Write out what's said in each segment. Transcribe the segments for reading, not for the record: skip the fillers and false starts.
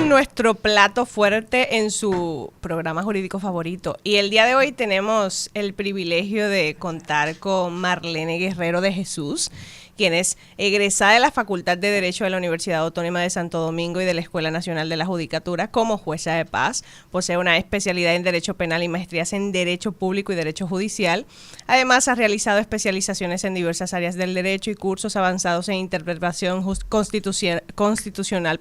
con nuestro plato fuerte en su programa jurídico favorito. Y el día de hoy tenemos el privilegio de contar con Marlene Guerrero de Jesús, quien es egresada de la Facultad de Derecho de la Universidad Autónoma de Santo Domingo y de la Escuela Nacional de la Judicatura como jueza de paz. Posee una especialidad en Derecho Penal y maestrías en Derecho Público y Derecho Judicial. Además, ha realizado especializaciones en diversas áreas del derecho y cursos avanzados en interpretación constitucional.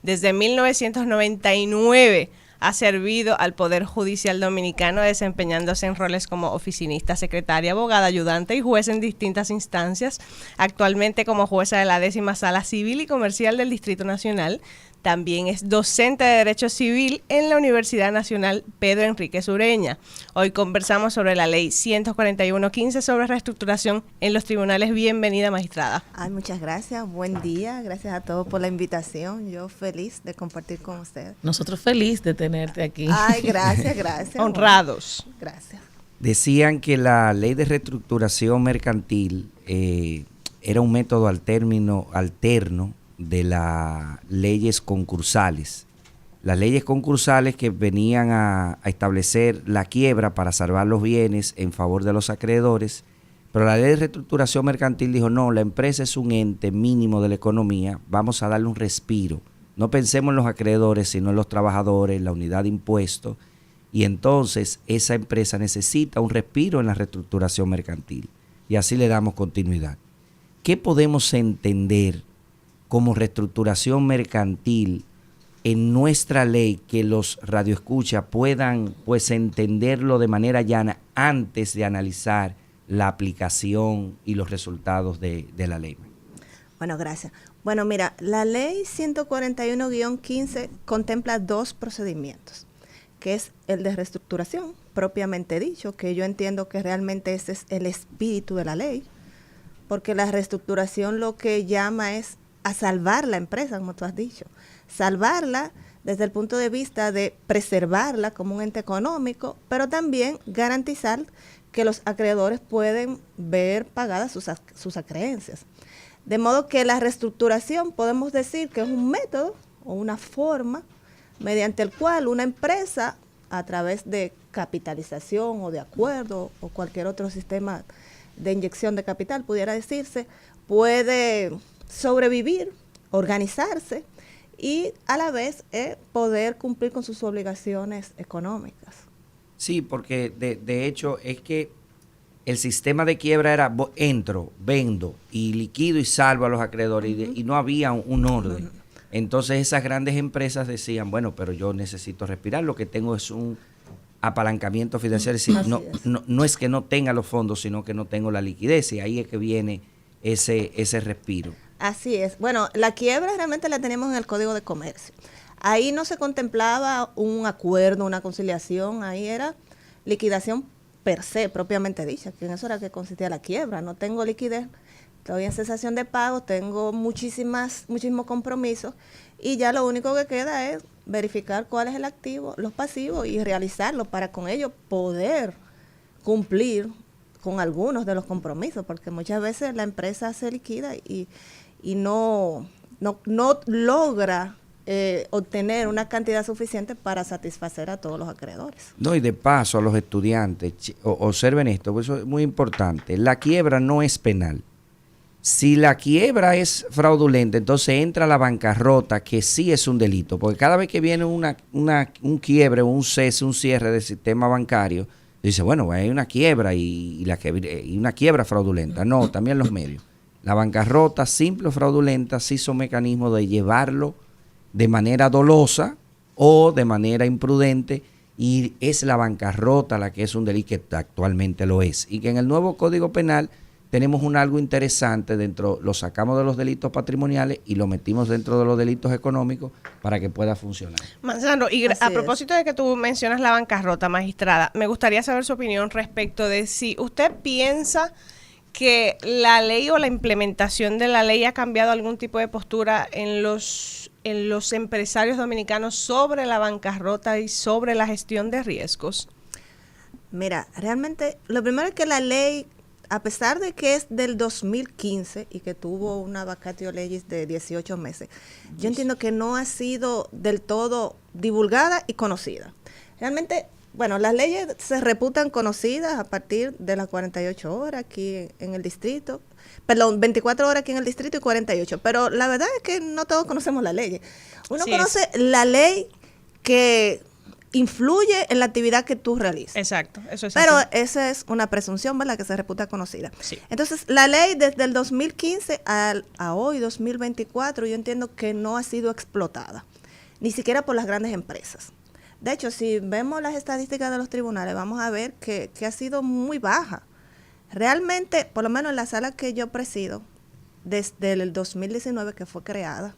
Desde 1999 ha servido al Poder Judicial Dominicano desempeñándose en roles como oficinista, secretaria, abogada, ayudante y juez en distintas instancias. Actualmente como jueza de la 10ª Sala Civil y Comercial del Distrito Nacional. También es docente de Derecho Civil en la Universidad Nacional Pedro Enríquez Ureña. Hoy conversamos sobre la Ley 141-15 sobre reestructuración en los tribunales. Bienvenida, magistrada. Ay, muchas gracias. Buen día. Gracias a todos por la invitación. Yo feliz de compartir con ustedes. Nosotros feliz de tenerte aquí. Ay, gracias. Honrados. Bueno, gracias. Decían que la ley de reestructuración mercantil era un método alterno de las leyes concursales. Las leyes concursales que venían a establecer la quiebra para salvar los bienes en favor de los acreedores, pero la ley de reestructuración mercantil dijo, no, la empresa es un ente mínimo de la economía, vamos a darle un respiro. No pensemos en los acreedores, sino en los trabajadores, la unidad de impuestos, y entonces esa empresa necesita un respiro en la reestructuración mercantil. Y así le damos continuidad. ¿Qué podemos entender como reestructuración mercantil en nuestra ley que los radioescuchas puedan pues entenderlo de manera llana antes de analizar la aplicación y los resultados de la ley? Bueno, gracias. Bueno, mira, la ley 141-15 contempla dos procedimientos, que es el de reestructuración, propiamente dicho, que yo entiendo que realmente ese es el espíritu de la ley, porque la reestructuración lo que llama es a salvar la empresa, como tú has dicho. Salvarla desde el punto de vista de preservarla como un ente económico, pero también garantizar que los acreedores pueden ver pagadas sus acreencias. De modo que la reestructuración podemos decir que es un método o una forma mediante el cual una empresa, a través de capitalización o de acuerdo o cualquier otro sistema de inyección de capital, pudiera decirse, puede sobrevivir, organizarse y a la vez poder cumplir con sus obligaciones económicas. Sí, porque de hecho es que el sistema de quiebra era entro, vendo y liquido y salvo a los acreedores y no había un orden. Entonces esas grandes empresas decían, bueno, pero yo necesito respirar, lo que tengo es un apalancamiento financiero, es decir, no es que no tenga los fondos, sino que no tengo la liquidez, y ahí es que viene ese respiro. Así es. Bueno, la quiebra realmente la tenemos en el Código de Comercio. Ahí no se contemplaba un acuerdo, una conciliación, ahí era liquidación per se, propiamente dicha, que en eso era que consistía la quiebra. No tengo liquidez, estoy en cesación de pago, tengo muchísimos compromisos y ya lo único que queda es verificar cuál es el activo, los pasivos y realizarlo para con ello poder cumplir con algunos de los compromisos, porque muchas veces la empresa se liquida y no logra obtener una cantidad suficiente para satisfacer a todos los acreedores. No, y de paso a los estudiantes, observen esto, eso es muy importante, la quiebra no es penal. Si la quiebra es fraudulenta, entonces entra la bancarrota, que sí es un delito, porque cada vez que viene un quiebre, un cese, un cierre del sistema bancario, dice, bueno, hay una quiebra y una quiebra fraudulenta. No, también los medios. La bancarrota simple o fraudulenta sí son mecanismos de llevarlo de manera dolosa o de manera imprudente, y es la bancarrota la que es un delito, que actualmente lo es. Y que en el nuevo Código Penal tenemos algo interesante lo sacamos de los delitos patrimoniales y lo metimos dentro de los delitos económicos para que pueda funcionar. Manzano, y a propósito de que tú mencionas la bancarrota, magistrada, me gustaría saber su opinión respecto de si usted piensa que la ley o la implementación de la ley ha cambiado algún tipo de postura en los empresarios dominicanos sobre la bancarrota y sobre la gestión de riesgos. Mira, realmente lo primero es que la ley a pesar de que es del 2015 y que tuvo una vacatio legis de 18 meses, yo entiendo que no ha sido del todo divulgada y conocida. Realmente, bueno, las leyes se reputan conocidas a partir de las 48 horas aquí en el distrito. Perdón, 24 horas aquí en el distrito y 48. Pero la verdad es que no todos conocemos las leyes. Uno conoce la ley que influye en la actividad que tú realizas. Exacto, eso es Pero así. esa es una presunción, ¿verdad?, que se reputa conocida. Sí. Entonces, la ley desde el 2015 a hoy, 2024, yo entiendo que no ha sido explotada, ni siquiera por las grandes empresas. De hecho, si vemos las estadísticas de los tribunales, vamos a ver que ha sido muy baja. Realmente, por lo menos en la sala que yo presido, desde el 2019 que fue creada,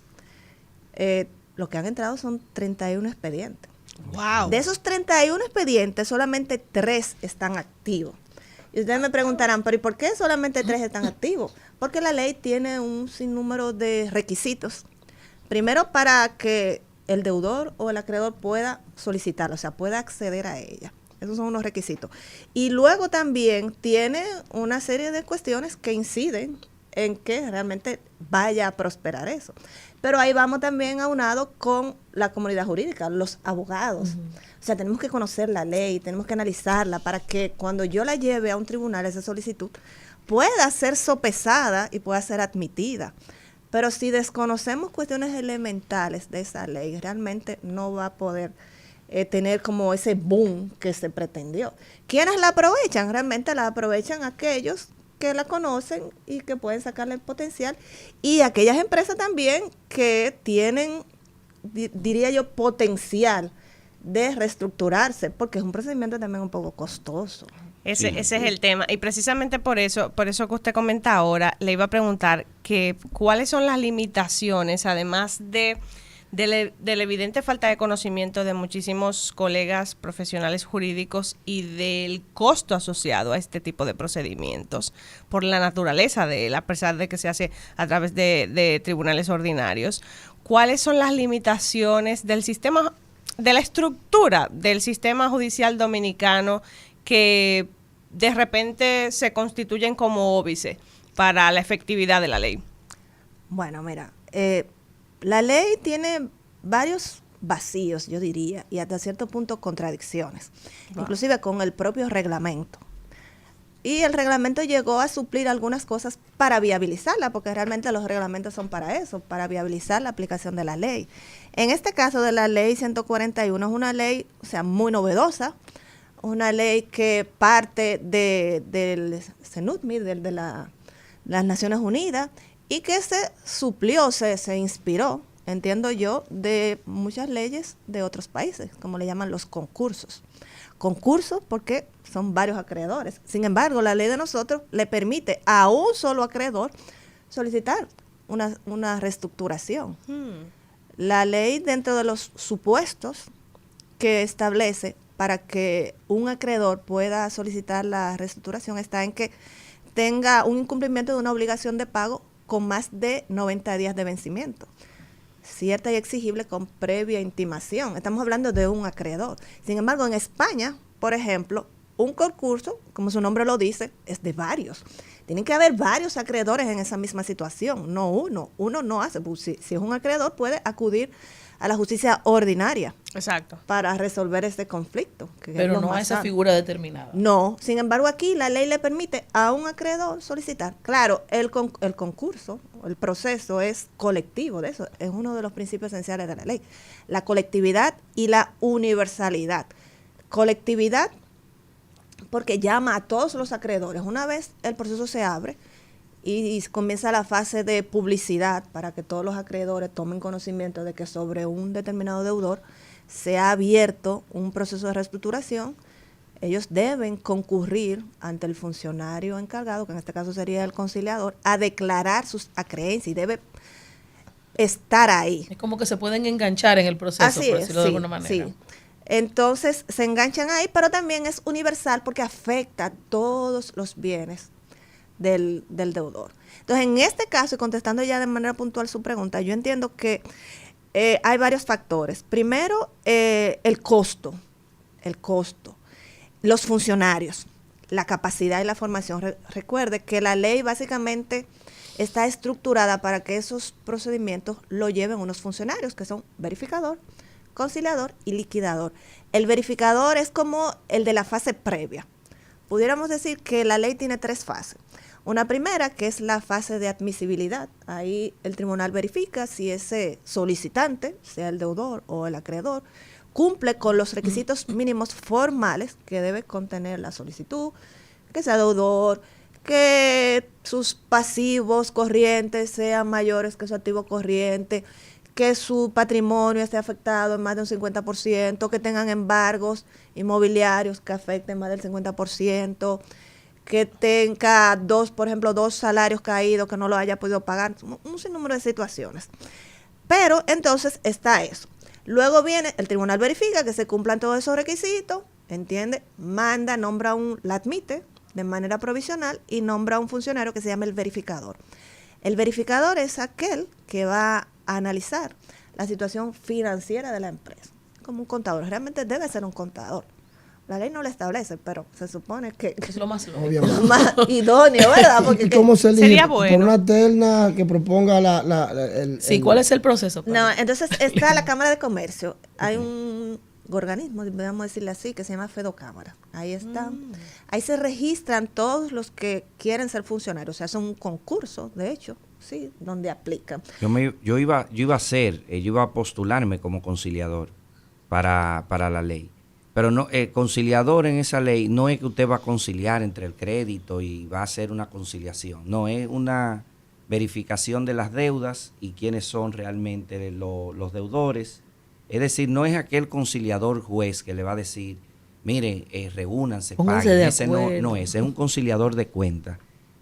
lo que han entrado son 31 expedientes. Wow. De esos 31 expedientes, solamente 3 están activos. Y ustedes me preguntarán, ¿pero y por qué solamente 3 están activos? Porque la ley tiene un sinnúmero de requisitos. Primero, para que el deudor o el acreedor pueda solicitarla, o sea, pueda acceder a ella. Esos son unos requisitos. Y luego también tiene una serie de cuestiones que inciden en que realmente vaya a prosperar eso. Pero ahí vamos también aunado con la comunidad jurídica, los abogados. O sea, tenemos que conocer la ley, tenemos que analizarla para que cuando yo la lleve a un tribunal, esa solicitud, pueda ser sopesada y pueda ser admitida. Pero si desconocemos cuestiones elementales de esa ley, realmente no va a poder tener como ese boom que se pretendió. ¿Quiénes la aprovechan? Realmente la aprovechan aquellos que la conocen y que pueden sacarle el potencial, y aquellas empresas también que tienen, diría yo, potencial de reestructurarse, porque es un procedimiento también un poco costoso. Ese es el tema, y precisamente por eso que usted comenta ahora, le iba a preguntar que cuáles son las limitaciones, además de la evidente falta de conocimiento de muchísimos colegas profesionales jurídicos y del costo asociado a este tipo de procedimientos, por la naturaleza de él, a pesar de que se hace a través de tribunales ordinarios. ¿Cuáles son las limitaciones del sistema, de la estructura del sistema judicial dominicano que de repente se constituyen como óbice para la efectividad de la ley? Bueno, mira, la ley tiene varios vacíos, yo diría, y hasta cierto punto contradicciones, inclusive con el propio reglamento. Y el reglamento llegó a suplir algunas cosas para viabilizarla, porque realmente los reglamentos son para eso, para viabilizar la aplicación de la ley. En este caso de la ley 141 es una ley, o sea, muy novedosa, una ley que parte del CENUTMI, de las Naciones Unidas, y que se suplió, se inspiró, entiendo yo, de muchas leyes de otros países, como le llaman los concursos. Concursos porque son varios acreedores. Sin embargo, la ley de nosotros le permite a un solo acreedor solicitar una reestructuración. La ley, dentro de los supuestos que establece para que un acreedor pueda solicitar la reestructuración, está en que tenga un incumplimiento de una obligación de pago con más de 90 días de vencimiento, cierta y exigible con previa intimación. Estamos hablando de un acreedor. Sin embargo, en España, por ejemplo, un concurso, como su nombre lo dice, es de varios. Tienen que haber varios acreedores en esa misma situación, no uno. Uno no hace, pues, si es un acreedor puede acudir a la justicia ordinaria. Exacto. Para resolver este conflicto. Pero no a esa figura determinada. No, sin embargo aquí la ley le permite a un acreedor solicitar. Claro, el concurso, el proceso es colectivo, de eso es uno de los principios esenciales de la ley. La colectividad y la universalidad. Colectividad porque llama a todos los acreedores. Una vez el proceso se abre y comienza la fase de publicidad para que todos los acreedores tomen conocimiento de que sobre un determinado deudor se ha abierto un proceso de reestructuración, ellos deben concurrir ante el funcionario encargado, que en este caso sería el conciliador, a declarar sus acreencias y debe estar ahí. Es como que se pueden enganchar en el proceso, Así por es, decirlo de alguna manera. Sí. Entonces se enganchan ahí, pero también es universal porque afecta a todos los bienes del deudor. Entonces, en este caso, y contestando ya de manera puntual su pregunta, yo entiendo que hay varios factores. Primero, el costo, los funcionarios, la capacidad y la formación. Recuerde que la ley básicamente está estructurada para que esos procedimientos lo lleven unos funcionarios que son verificador, conciliador y liquidador. El verificador es como el de la fase previa. Pudiéramos decir que la ley tiene 3 fases. Una primera, que es la fase de admisibilidad. Ahí el tribunal verifica si ese solicitante, sea el deudor o el acreedor, cumple con los requisitos mínimos formales que debe contener la solicitud, que sea deudor, que sus pasivos corrientes sean mayores que su activo corriente, que su patrimonio esté afectado en más de un 50%, que tengan embargos inmobiliarios que afecten más del 50%, que tenga por ejemplo, 2 salarios caídos que no lo haya podido pagar, un sinnúmero de situaciones. Pero entonces está eso. Luego viene, el tribunal verifica que se cumplan todos esos requisitos, ¿entiende? Manda, la admite de manera provisional y nombra un funcionario que se llama el verificador. El verificador es aquel que va a analizar la situación financiera de la empresa, como un contador. Realmente debe ser un contador. La ley no lo establece, pero se supone que es lo más lógico. Obviamente. Más idóneo, ¿verdad? Porque ¿Y cómo se elige? Sería bueno. Por una terna que proponga ¿cuál es el proceso? No, entonces está la Cámara de Comercio. Hay un organismo, podemos decirle así, que se llama Fedocámara. Ahí están. Ahí se registran todos los que quieren ser funcionarios. O sea, es un concurso, de hecho, sí, donde aplican. Yo iba a postularme como conciliador para la ley. Pero no, conciliador en esa ley no es que usted va a conciliar entre el crédito y va a hacer una conciliación. No, es una verificación de las deudas y quiénes son realmente los deudores. Es decir, no es aquel conciliador juez que le va a decir, mire, reúnanse, paguen. Ese no es un conciliador de cuentas.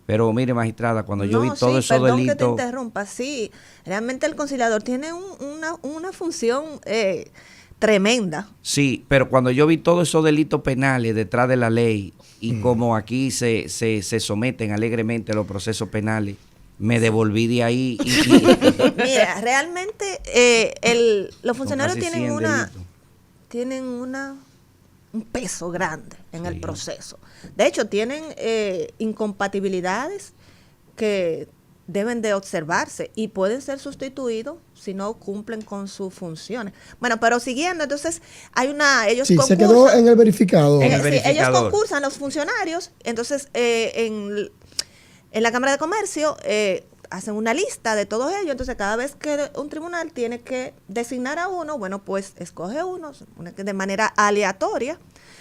Pero mire, magistrada, cuando yo vi todo eso delito... Perdón que te interrumpa, sí, realmente el conciliador tiene una función... tremenda. Sí, pero cuando yo vi todos esos delitos penales detrás de la ley y como aquí se someten alegremente a los procesos penales, me devolví de ahí. Mira, realmente los funcionarios tienen un peso grande en el proceso. De hecho, tienen incompatibilidades que deben de observarse y pueden ser sustituidos si no cumplen con sus funciones. Bueno, pero siguiendo, entonces ellos concursan. Se quedó en el verificador. Ellos concursan, los funcionarios, entonces en la Cámara de Comercio hacen una lista de todos ellos, entonces cada vez que un tribunal tiene que designar a uno, bueno, pues escoge uno de manera aleatoria.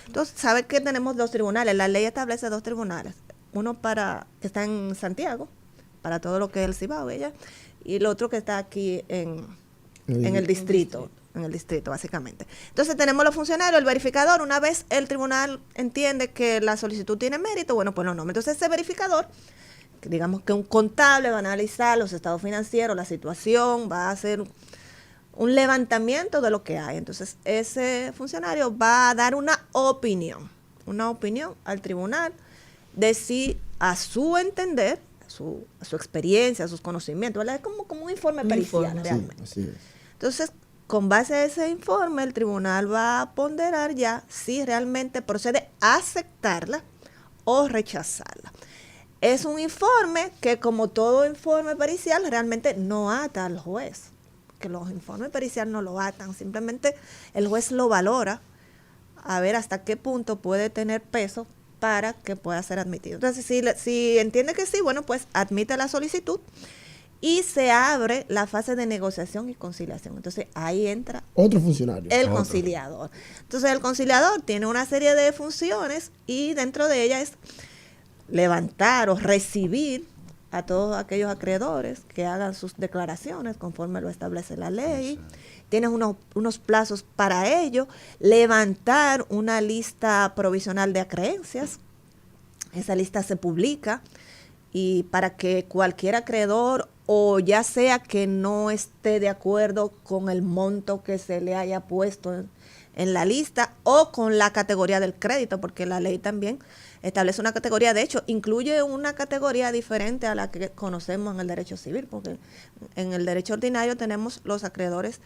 Entonces, sabe que tenemos 2 tribunales, la ley establece 2 tribunales, uno que está en Santiago, para todo lo que es el Cibao, y el otro que está aquí en el distrito, básicamente. Entonces tenemos los funcionarios, el verificador, una vez el tribunal entiende que la solicitud tiene mérito, bueno, pues lo nombra. Entonces ese verificador, digamos que un contable va a analizar los estados financieros, la situación, va a hacer un levantamiento de lo que hay. Entonces ese funcionario va a dar una opinión al tribunal de si a su entender, a su experiencia, a sus conocimientos, ¿verdad? Es como un informe pericial realmente. Sí, así es. Entonces, con base a ese informe, el tribunal va a ponderar ya si realmente procede a aceptarla o rechazarla. Es un informe que, como todo informe pericial, realmente no ata al juez, que los informes periciales no lo atan, simplemente el juez lo valora a ver hasta qué punto puede tener peso para que pueda ser admitido. Entonces, si entiende que sí, bueno, pues admite la solicitud y se abre la fase de negociación y conciliación. Entonces, ahí entra otro funcionario. El conciliador. Entonces, el conciliador tiene una serie de funciones y dentro de ellas es levantar o recibir a todos aquellos acreedores que hagan sus declaraciones conforme lo establece la ley. Tienes unos plazos para ello, levantar una lista provisional de acreencias, esa lista se publica y para que cualquier acreedor o ya sea que no esté de acuerdo con el monto que se le haya puesto en la lista o con la categoría del crédito, porque la ley también establece una categoría, de hecho, incluye una categoría diferente a la que conocemos en el derecho civil, porque en el derecho ordinario tenemos los acreedores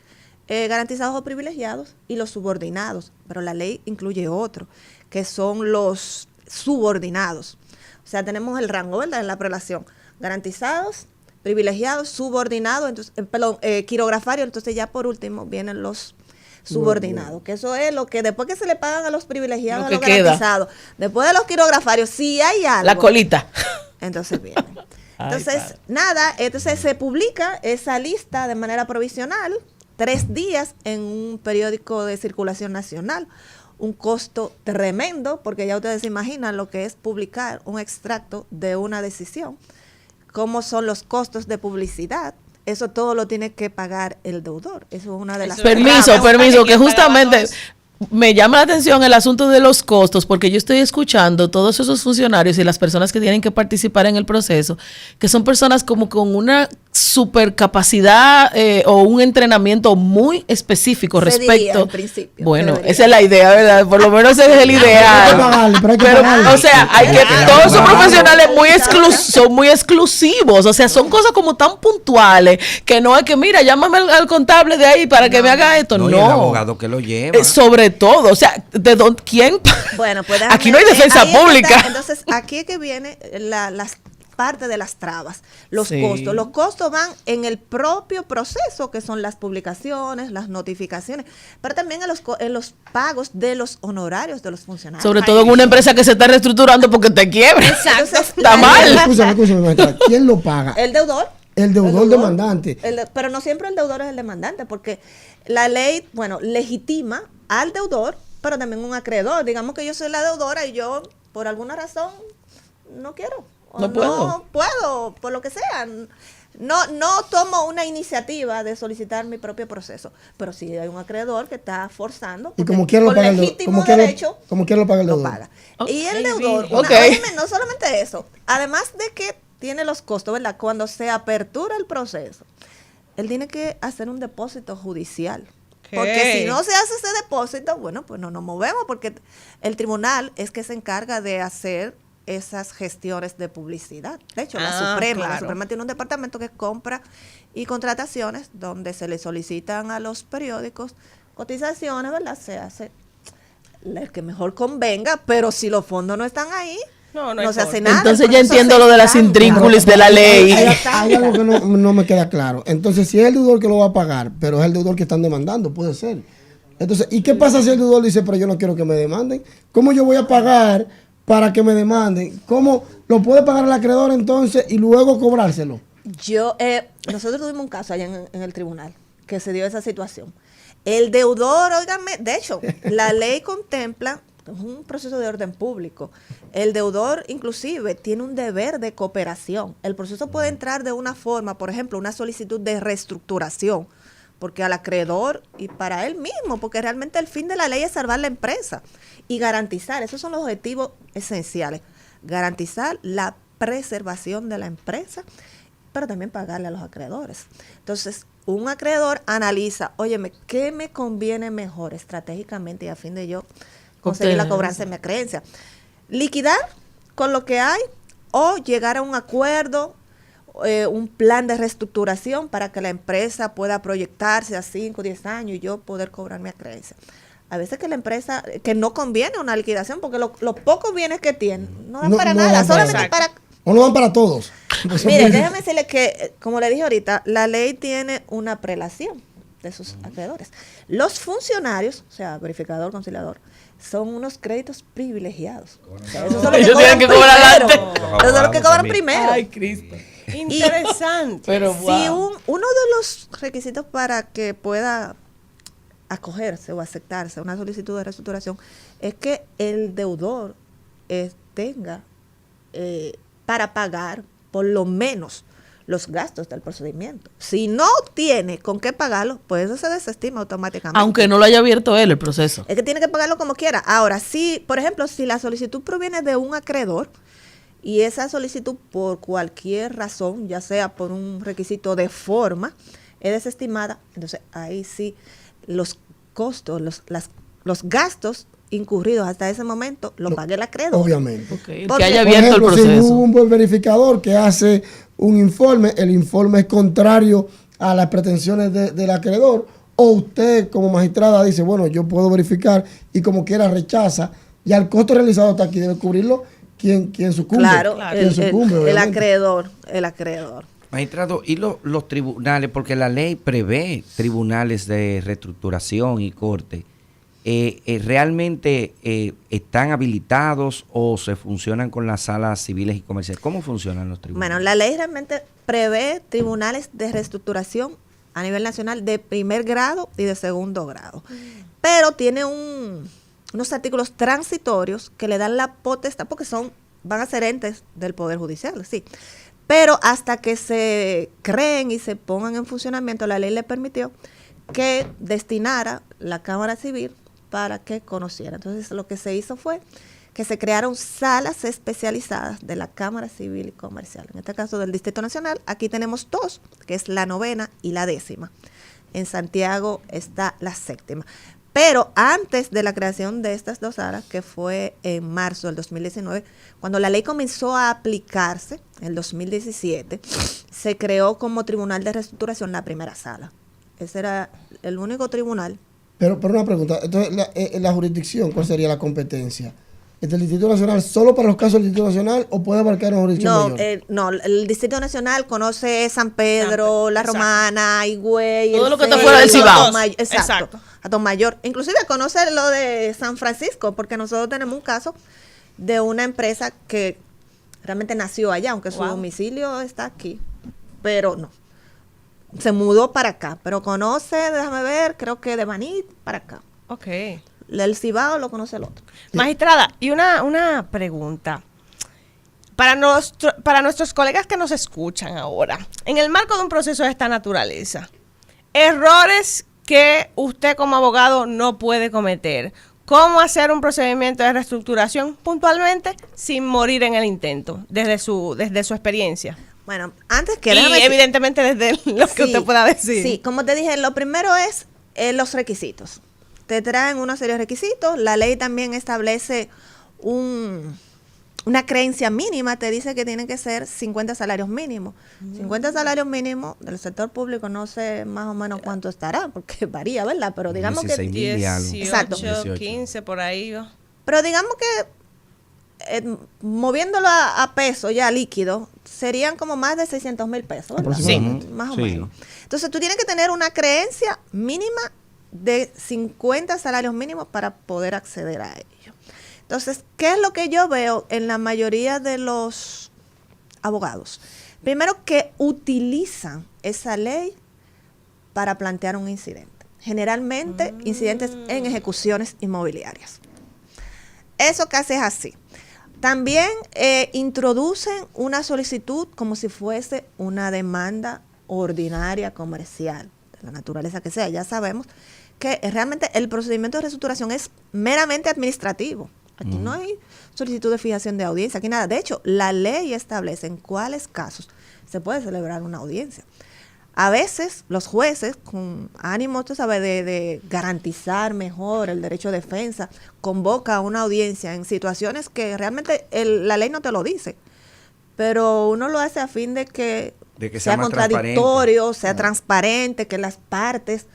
garantizados o privilegiados y los subordinados, pero la ley incluye otro, que son los subordinados. O sea, tenemos el rango, ¿verdad? En la prelación. Garantizados, privilegiados, subordinados, entonces, quirografarios, entonces ya por último vienen los subordinados, que eso es lo que después que se le pagan a los privilegiados, a los garantizados, después de los quirografarios, si hay algo. La colita. Entonces vienen. Entonces, entonces se publica esa lista de manera provisional, 3 días en un periódico de circulación nacional. Un costo tremendo, porque ya ustedes se imaginan lo que es publicar un extracto de una decisión, cómo son los costos de publicidad. Eso todo lo tiene que pagar el deudor. Eso es una de las... Permiso, que justamente me llama la atención el asunto de los costos, porque yo estoy escuchando todos esos funcionarios y las personas que tienen que participar en el proceso, que son personas como con una supercapacidad o un entrenamiento muy específico respecto. Bueno, esa es la idea, ¿verdad? Por lo menos ese es el ideal. Pero, o sea, hay que todos esos profesionales son muy exclusivos, o sea, son cosas como tan puntuales que no es que, mira, llámame al contable de ahí para que me haga esto. No, y el abogado que lo lleva. Sobre todo, o sea, ¿quién? Bueno, pues aquí no hay defensa pública. Entonces, aquí es que viene las parte de las trabas, los costos. Los costos van en el propio proceso, que son las publicaciones, las notificaciones, pero también en los pagos de los honorarios de los funcionarios. Sobre todo en una empresa que se está reestructurando porque te quiebra. Exacto. Está mal. Escúchame, maestra. ¿Quién lo paga? El deudor. El deudor demandante. Pero no siempre el deudor es el demandante, porque la ley, legitima al deudor, pero también un acreedor. Digamos que yo soy la deudora y yo, por alguna razón, no quiero. No puedo, por lo que sea. No tomo una iniciativa de solicitar mi propio proceso. Pero si hay un acreedor que está forzando, y como quiera lo paga el deudor. Como quiera lo paga el deudor. Paga. Y el deudor, no solamente eso, además de que tiene los costos, ¿verdad? Cuando se apertura el proceso, él tiene que hacer un depósito judicial. Porque si no se hace ese depósito, bueno, pues no nos movemos, porque el tribunal es que se encarga de hacer esas gestiones de publicidad. De hecho, la Suprema tiene un departamento que es compra y contrataciones, donde se le solicitan a los periódicos cotizaciones, ¿verdad? Se hace el que mejor convenga, pero si los fondos no están ahí, no se hace nada. Entonces ya entiendo lo de las intrínculas de la ley. Hay algo que no me queda claro. Entonces, si es el deudor que lo va a pagar, pero es el deudor que están demandando, puede ser. Entonces, ¿y qué pasa si el deudor dice, pero yo no quiero que me demanden? ¿Cómo yo voy a pagar para que me demanden? ¿Cómo lo puede pagar el acreedor entonces y luego cobrárselo? Nosotros tuvimos un caso allá en el tribunal que se dio esa situación. El deudor, óigame, de hecho, la ley contempla un proceso de orden público. El deudor inclusive tiene un deber de cooperación. El proceso puede entrar de una forma, por ejemplo, una solicitud de reestructuración, porque al acreedor y para él mismo, porque realmente el fin de la ley es salvar la empresa y garantizar, esos son los objetivos esenciales, garantizar la preservación de la empresa, pero también pagarle a los acreedores. Entonces, un acreedor analiza, óyeme, ¿qué me conviene mejor estratégicamente y a fin de yo conseguir la cobranza de mi creencia? Liquidar con lo que hay o llegar a un acuerdo, un plan de reestructuración para que la empresa pueda proyectarse a 5 o 10 años y yo poder cobrar mi creencia. A veces que la empresa, que no conviene una liquidación porque los pocos bienes que tiene no dan para nada, solamente para... O no van para todos. Mire, déjame decirle que, como le dije ahorita, la ley tiene una prelación de sus acreedores. Los funcionarios, o sea, verificador, conciliador, son unos créditos privilegiados. O sea, esos son los ellos tienen que cobrar adelante. Esos son los que cobran primero. Ay, Cristo. Interesante. Pero Si uno de los requisitos para que pueda acogerse o aceptarse una solicitud de reestructuración es que el deudor tenga para pagar por lo menos los gastos del procedimiento. Si no tiene con qué pagarlo, pues eso se desestima automáticamente. Aunque no lo haya abierto él el proceso. Es que tiene que pagarlo como quiera. Ahora, si, por ejemplo, si la solicitud proviene de un acreedor y esa solicitud por cualquier razón, ya sea por un requisito de forma, es desestimada, entonces ahí sí los costos, los gastos incurridos hasta ese momento lo pague el acreedor. Obviamente. Okay. Que haya abierto el proceso. Si hubo un buen verificador que hace un informe, el informe es contrario a las pretensiones del acreedor, o usted como magistrada dice, bueno, yo puedo verificar y como quiera rechaza Ya el costo realizado está aquí, debe cubrirlo quien sucumbe. Claro, Quien sucumbe, el obviamente. acreedor. Magistrado, ¿y los tribunales? Porque la ley prevé tribunales de reestructuración y corte. ¿Realmente están habilitados o se funcionan con las salas civiles y comerciales? ¿Cómo funcionan los tribunales? Bueno, la ley realmente prevé tribunales de reestructuración a nivel nacional de primer grado y de segundo grado. Pero tiene unos artículos transitorios que le dan la potestad, porque van a ser entes del Poder Judicial, sí. Pero hasta que se creen y se pongan en funcionamiento, la ley le permitió que destinara la Cámara Civil para que conociera. Entonces, lo que se hizo fue que se crearon salas especializadas de la Cámara Civil y Comercial. En este caso del Distrito Nacional, aquí tenemos 2, que es la 9ª y la 10ª. En Santiago está la 7ª. Pero antes de la creación de estas 2 salas, que fue en marzo del 2019, cuando la ley comenzó a aplicarse, en el 2017, se creó como Tribunal de Reestructuración la primera sala. Ese era el único tribunal. Pero una pregunta, entonces la jurisdicción, ¿cuál sería la competencia? ¿Es del Distrito Nacional solo para los casos del Distrito Nacional o puede abarcar una jurisdicción mayor? No, el Distrito Nacional conoce San Pedro, La Romana, Higüey, todo lo que está fuera del Cibao. Exacto. Atomayor. Inclusive conoce lo de San Francisco, porque nosotros tenemos un caso de una empresa que realmente nació allá, aunque su domicilio está aquí, pero no. Se mudó para acá, pero conoce, déjame ver, creo que de Baní para acá. Ok. El Cibao lo conoce el otro. Magistrada, y una pregunta. Para nuestros colegas que nos escuchan ahora, en el marco de un proceso de esta naturaleza, errores que usted como abogado no puede cometer. ¿Cómo hacer un procedimiento de reestructuración puntualmente sin morir en el intento, desde su experiencia? Bueno, antes que... Y evidentemente desde lo que usted pueda decir. Sí, como te dije, lo primero es los requisitos. Te traen una serie de requisitos. La ley también establece una creencia mínima. Te dice que tienen que ser 50 salarios mínimos. 50 salarios mínimos del sector público, no sé más o menos cuánto estará, porque varía, ¿verdad? Pero digamos que 16,000 y algo. 18, Exacto. 15 por ahí. Pero digamos que moviéndolo a peso ya líquido, serían como más de 600,000 pesos, ¿verdad? Sí. Más o Sí. menos. Entonces tú tienes que tener una creencia mínima de 50 salarios mínimos para poder acceder a ello. Entonces, ¿qué es lo que yo veo en la mayoría de los abogados? Primero, que utilizan esa ley para plantear un incidente. Generalmente, incidentes en ejecuciones inmobiliarias. Eso casi es así. También introducen una solicitud como si fuese una demanda ordinaria comercial, de la naturaleza que sea. Ya sabemos que realmente el procedimiento de reestructuración es meramente administrativo. Aquí no hay solicitud de fijación de audiencia, aquí nada. De hecho, la ley establece en cuáles casos se puede celebrar una audiencia. A veces los jueces, con ánimo, tú sabes, de garantizar mejor el derecho de defensa, convoca a una audiencia en situaciones que realmente la ley no te lo dice, pero uno lo hace a fin de que sea contradictorio, sea transparente, que las partes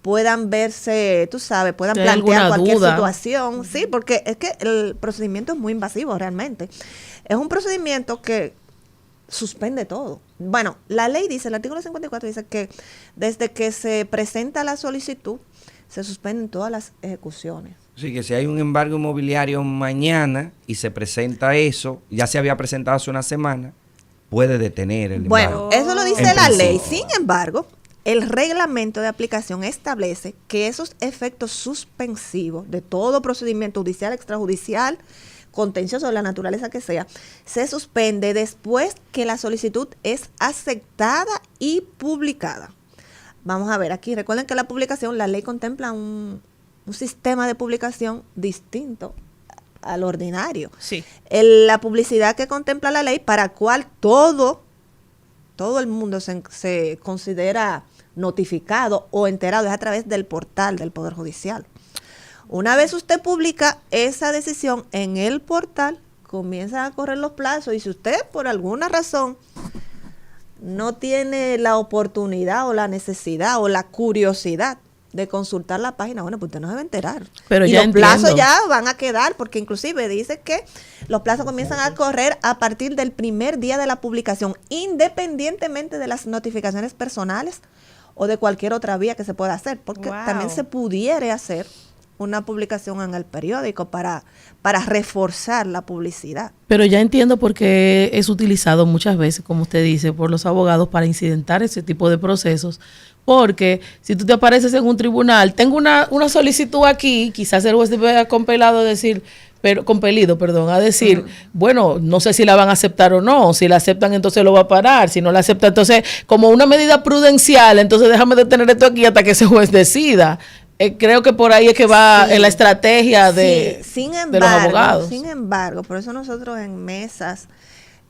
puedan verse, tú sabes, puedan plantear cualquier situación. Sí, porque es que el procedimiento es muy invasivo realmente. Es un procedimiento que suspende todo. Bueno, la ley dice, el artículo 54 dice que desde que se presenta la solicitud, se suspenden todas las ejecuciones. Sí, que si hay un embargo inmobiliario mañana y se presenta eso, ya se había presentado hace una semana, puede detener el embargo. Bueno, eso lo dice la ley. Sin embargo, el reglamento de aplicación establece que esos efectos suspensivos de todo procedimiento judicial, extrajudicial, contencioso de la naturaleza que sea, se suspende después que la solicitud es aceptada y publicada. Vamos a ver aquí, recuerden que la publicación, la ley contempla un sistema de publicación distinto al ordinario. Sí. La publicidad que contempla la ley, para cual todo el mundo se considera notificado o enterado, es a través del portal del Poder Judicial. Una vez usted publica esa decisión en el portal, comienzan a correr los plazos, y si usted por alguna razón no tiene la oportunidad o la necesidad o la curiosidad de consultar la página, bueno, pues usted no se va a enterar. Pero y ya los plazos entiendo. ya van a quedar, porque inclusive dice que los plazos comienzan a correr a partir del primer día de la publicación, independientemente de las notificaciones personales o de cualquier otra vía que se pueda hacer, porque Wow. también se pudiera hacer una publicación en el periódico para reforzar la publicidad. Pero ya entiendo por qué es utilizado muchas veces, como usted dice, por los abogados para incidentar ese tipo de procesos. Porque si tú te apareces en un tribunal, tengo una solicitud aquí, quizás el juez debe haber compelido a decir, bueno, no sé si la van a aceptar o no, si la aceptan entonces lo va a parar, si no la aceptan entonces como una medida prudencial, entonces déjame detener esto aquí hasta que ese juez decida. Creo que por ahí es que va Sí. en la estrategia de, Sí, sin de los embargo, abogados. Sin embargo, por eso nosotros en mesas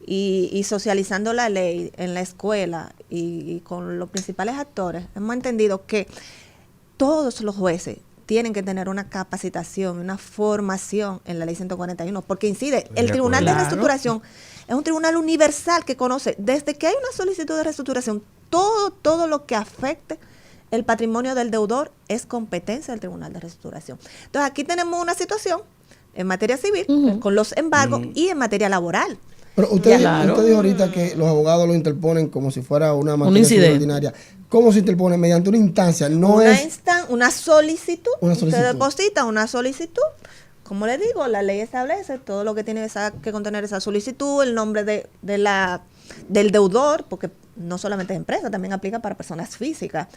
y socializando la ley en la escuela y con los principales actores, hemos entendido que todos los jueces tienen que tener una capacitación, una formación en la ley 141, porque incide, el Tribunal de Claro. Reestructuración es un tribunal universal que conoce, desde que hay una solicitud de reestructuración, todo lo que afecte el patrimonio del deudor es competencia del Tribunal de Reestructuración. Entonces, aquí tenemos una situación en materia civil, con los embargos, y en materia laboral. Pero usted, Claro. usted dijo ahorita que los abogados lo interponen como si fuera una materia civil incidente. ordinaria. ¿Cómo se interpone? Mediante una instancia, no una es... una solicitud, Una usted solicitud. deposita una solicitud, como le digo, la ley establece todo lo que tiene que contener esa solicitud, el nombre del deudor, porque no solamente es empresa, también aplica para personas físicas,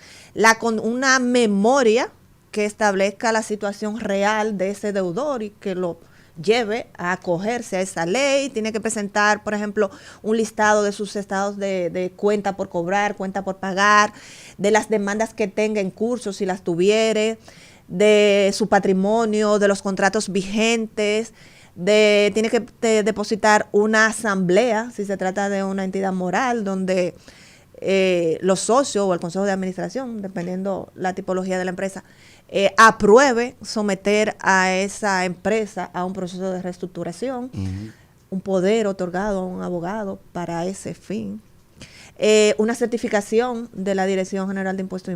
con una memoria que establezca la situación real de ese deudor y que lo lleve a acogerse a esa ley. Tiene que presentar, por ejemplo, un listado de sus estados de cuenta por cobrar, cuenta por pagar, de las demandas que tenga en curso, si las tuviere, de su patrimonio, de los contratos vigentes, tiene que depositar una asamblea, si se trata de una entidad moral, donde los socios o el consejo de administración, dependiendo la tipología de la empresa, apruebe someter a esa empresa a un proceso de reestructuración, un poder otorgado a un abogado para ese fin. Una certificación de la Dirección General de Impuestos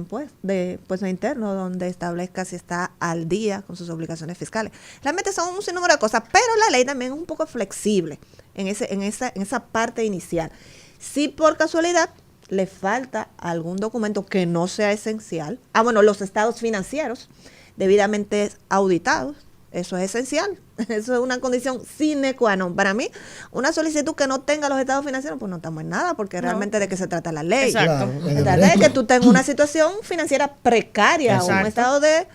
Internos, donde establezca si está al día con sus obligaciones fiscales. Realmente son un sinnúmero de cosas, pero la ley también es un poco flexible en esa parte inicial. Si por casualidad le falta algún documento que no sea esencial, los estados financieros debidamente auditados, eso es esencial, eso es una condición sine qua non. Para mí, una solicitud que no tenga los estados financieros, pues no estamos en nada, porque realmente de qué se trata la ley. Exacto. Claro, Se trata de que tú tengas una situación financiera precaria, Exacto. un estado de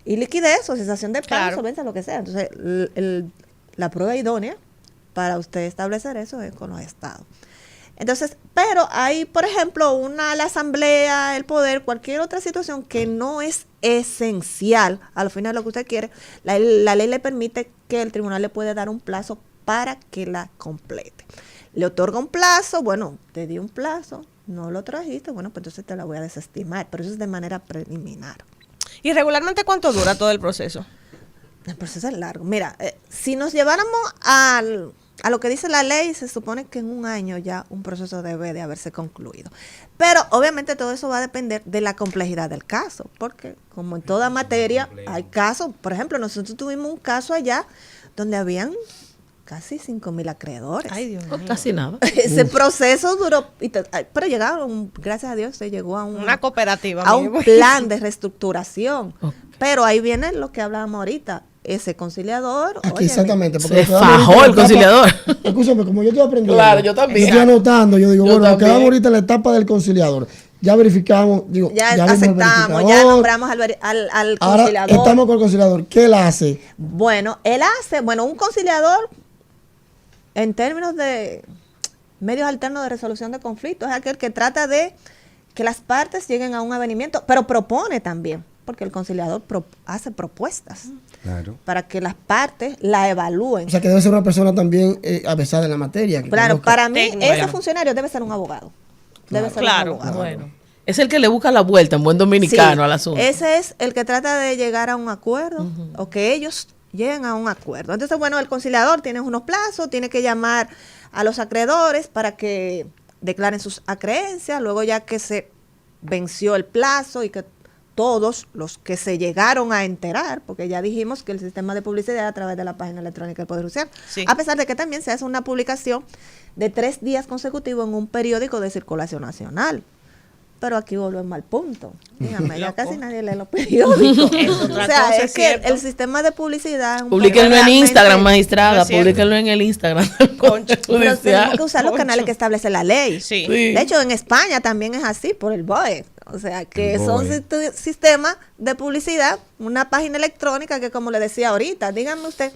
iliquidez o cesación de pago, Claro. solvencia, lo que sea. Entonces, la prueba idónea para usted establecer eso es con los estados. Entonces, pero hay, por ejemplo, la asamblea, el poder, cualquier otra situación que no es esencial al final lo que usted quiere, la ley le permite que el tribunal le puede dar un plazo para que la complete. Le otorga un plazo, bueno, te di un plazo, no lo trajiste, bueno, pues entonces te la voy a desestimar, pero eso es de manera preliminar. ¿Y regularmente cuánto dura todo el proceso? El proceso es largo. Mira, si nos lleváramos a lo que dice la ley, se supone que en un año ya un proceso debe de haberse concluido. Pero obviamente todo eso va a depender de la complejidad del caso, porque como en toda materia hay casos. Por ejemplo, nosotros tuvimos un caso allá donde habían casi 5,000 acreedores. Ay, Dios mío. Casi nada. Ese proceso duró, pero llegaron, gracias a Dios, se llegó a Una cooperativa. a un amigo. plan de reestructuración. Ok. Pero ahí viene lo que hablábamos ahorita, ese conciliador. Aquí oye, exactamente. Se lo que damos fajó ahorita el en la conciliador. Escúchame, como yo estoy aprendiendo. Claro, yo también. Estoy anotando, yo digo, Yo bueno, lo que también. damos ahorita en la etapa del conciliador. Ya verificamos, digo, ya vimos el aceptamos, ya verificador. nombramos al Ahora conciliador. estamos con el conciliador. ¿Qué él hace? Bueno, él hace, un conciliador en términos de medios alternos de resolución de conflictos es aquel que trata de que las partes lleguen a un avenimiento, pero propone también, porque el conciliador hace propuestas Claro. para que las partes la evalúen. O sea, que debe ser una persona también avesada en la materia. que Claro, conozca. para mí Técnica. ese funcionario debe ser un abogado. Debe ser Claro. un abogado. Bueno. Es el que le busca la vuelta en buen dominicano Sí, al asunto. ese es el que trata de llegar a un acuerdo o que ellos lleguen a un acuerdo. Entonces, el conciliador tiene unos plazos, tiene que llamar a los acreedores para que declaren sus acreencias, luego ya que se venció el plazo y que todos los que se llegaron a enterar, porque ya dijimos que el sistema de publicidad a través de la página electrónica del Poder Judicial, Sí. a pesar de que también se hace una publicación de 3 días consecutivos en un periódico de circulación nacional. Pero aquí volvemos al punto. Dígame, ya casi nadie lee los periódicos. Es O otra sea, cosa, es es que cierto. el sistema de publicidad es un Publíquenlo en realmente- Instagram, No magistrada, es cierto. publíquenlo en el Instagram del Poder Concho, Pero Judicial. tenemos que usar los Concho. canales que establece la ley. Sí. Sí. De hecho, en España también es así, por el BOE. O sea, que El son BOE. sistemas de publicidad, una página electrónica que, como le decía ahorita, díganme usted,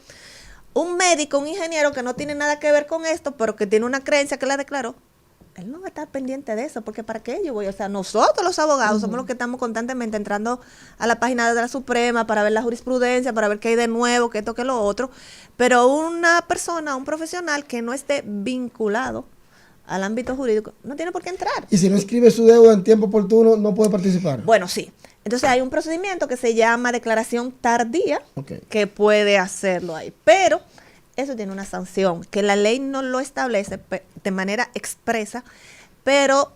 un médico, un ingeniero que no tiene nada que ver con esto, pero que tiene una creencia que la declaró, él no va a estar pendiente de eso, porque ¿para qué yo voy? O sea, nosotros los abogados somos los que estamos constantemente entrando a la página de la Suprema para ver la jurisprudencia, para ver qué hay de nuevo, qué esto, qué lo otro, pero una persona, un profesional que no esté vinculado al ámbito jurídico, no tiene por qué entrar. Y si no escribe su deuda en tiempo oportuno, no puede participar. Bueno, sí. Entonces hay un procedimiento que se llama declaración tardía, Ok. que puede hacerlo ahí. Pero eso tiene una sanción, que la ley no lo establece de manera expresa, pero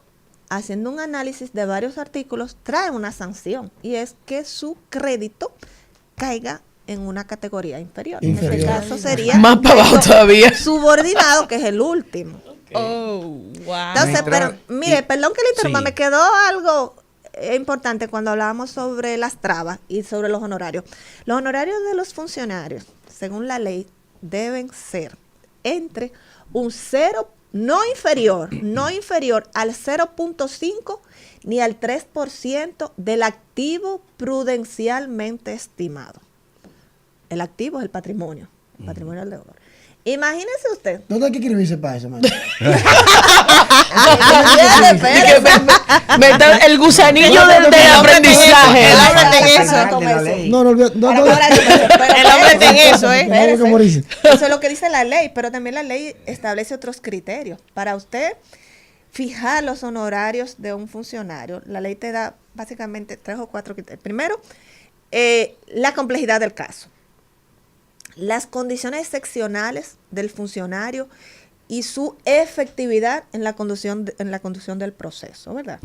haciendo un análisis de varios artículos, trae una sanción, y es que su crédito caiga en una categoría inferior. En Inferior. este caso sería Más para abajo crédito todavía. subordinado, que es el último. Oh, wow. Entonces, Maestra, pero mire, perdón que le interrumpa, sí. me quedó algo importante cuando hablábamos sobre las trabas y sobre los honorarios. Los honorarios de los funcionarios, según la ley, deben ser entre un 0, no inferior al 0.5 ni al 3% del activo prudencialmente estimado. El activo es el patrimonio del deudor. Imagínese usted. ¿Dónde hay que escribirse para eso, maestro? Meta el gusanillo del aprendizaje. El hombre está en Al eso. final de la ley. No, no olvides. No, no, El hombre está en eso, ¿eh? Tengo que morirse. Eso es lo que dice la ley, pero también la ley establece otros criterios. Para usted fijar los honorarios de un funcionario, la ley te da básicamente 3 o 4 criterios. Primero, la complejidad del caso, las condiciones excepcionales del funcionario y su efectividad en la conducción del proceso, ¿verdad?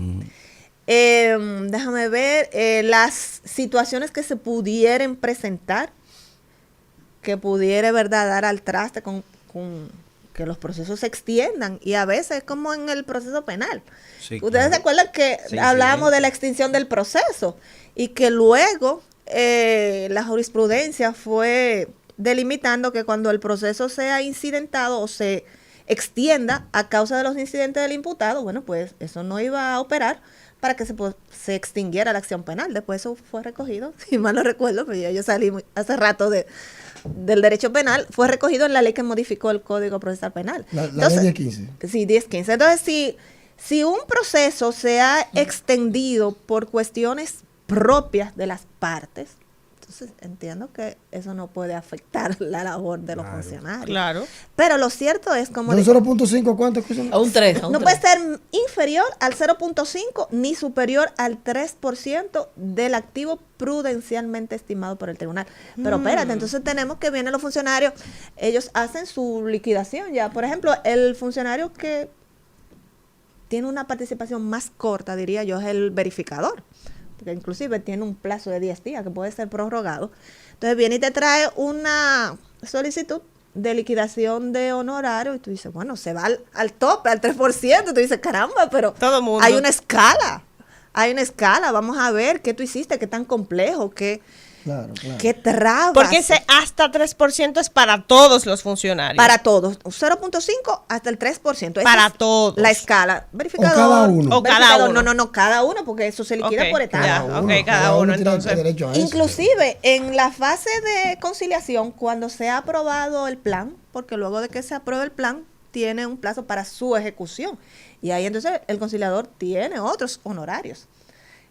Déjame ver las situaciones que se pudieran presentar, que pudiera, ¿verdad?, dar al traste con que los procesos se extiendan, y a veces como en el proceso penal. Sí, Ustedes claro. se acuerdan que Sí, hablábamos sí. de la extinción del proceso y que luego la jurisprudencia fue delimitando que cuando el proceso sea incidentado o se extienda a causa de los incidentes del imputado, bueno, pues eso no iba a operar para que se extinguiera la acción penal. Después eso fue recogido, si mal no recuerdo, pero yo salí hace rato del derecho penal, fue recogido en la ley que modificó el Código Procesal Penal. La ley 1015. Sí, 1015. Entonces, si un proceso se ha extendido por cuestiones propias de las partes, entonces entiendo que eso no puede afectar la labor de los Claro. funcionarios. Claro. Pero lo cierto es, como ¿De un dije, 0.5 a cuánto? Escúchame. A un 3. no puede ser inferior al 0.5 ni superior al 3% del activo prudencialmente estimado por el tribunal. Pero espérate, entonces tenemos que vienen los funcionarios, ellos hacen su liquidación ya. Por ejemplo, el funcionario que tiene una participación más corta, diría yo, es el verificador, porque inclusive tiene un plazo de 10 días que puede ser prorrogado. Entonces viene y te trae una solicitud de liquidación de honorario y tú dices, bueno, se va al tope, al 3%. Tú dices, caramba, pero Todo mundo. hay una escala. Vamos a ver qué tú hiciste, qué tan complejo, qué Claro, claro. trabas. Porque ese hasta 3% es para todos los funcionarios. Para todos, 0.5 hasta el 3%. Esa Para es todos. la escala. Verificador. cada uno. O cada verificador, uno. No, cada uno, porque eso se liquida Ok, por etapas. ya, ok, cada uno, tiene entonces. derecho a eso. Inclusive en la fase de conciliación, cuando se ha aprobado el plan, porque luego de que se apruebe el plan, tiene un plazo para su ejecución. Y ahí entonces el conciliador tiene otros honorarios.